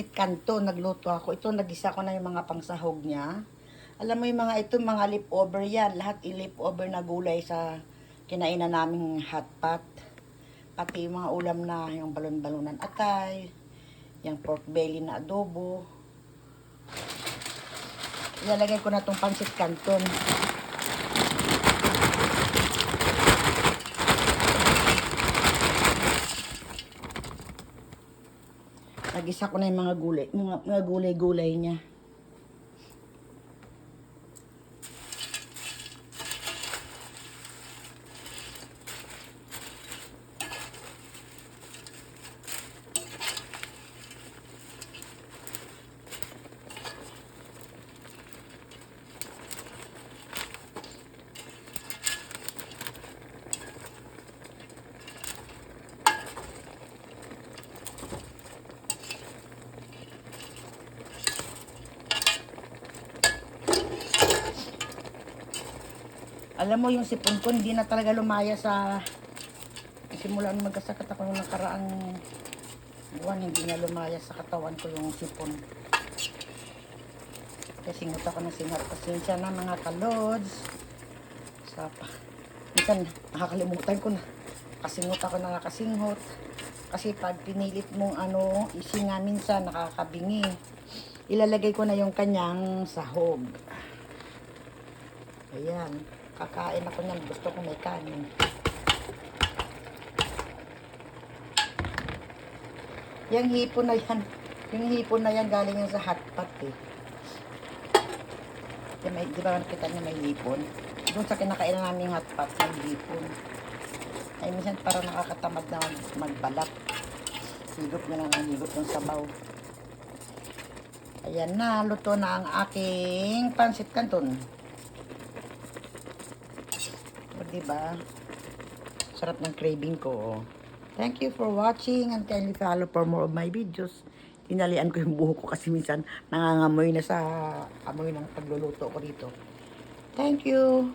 Kanto, nagluto ako. Ito, nagisa ko na yung mga pangsahog niya. Alam mo yung mga ito, mga leftover yan. Lahat leftover na gulay sa kinainan naming hotpot. Pati yung mga ulam na, yung balon-balonan atay, yung pork belly na adobo. Ilalagay ko na itong pansit canton. Nagisa ko na yung mga gulay niya. Alam mo yung sipon ko, hindi na talaga lumaya sa simula nung magkasakit ako nung nakaraang buwan, hindi na lumaya sa katawan ko yung sipon. Kaya singot ako ng singot. Pasensya na mga kalods. Minsan nakakalimutan ko na. Kasingot ako na nakasingot. Kasi pag pinilit mong isinga minsan nakakabingi. Ilalagay ko na yung kanyang sahog. Ayan. Kakain ako niyan. Gusto ko may kanin. Yung hipon na yan galing yan sa hotpot eh. Di ba nakita niya may hipon? Doon sa kinakainan namin hotpot, may hipon. Ay minsan parang nakakatamad na magbalak. Higop na lang ang higop ng sabaw. Ayan na, luto na ang aking pansit canton. O, diba? Sarap ng craving ko. Thank you for watching and kindly follow for more of my videos. Tinalian ko yung buhok ko kasi minsan nangangamoy na sa amoy ng pagluluto ko dito. Thank you.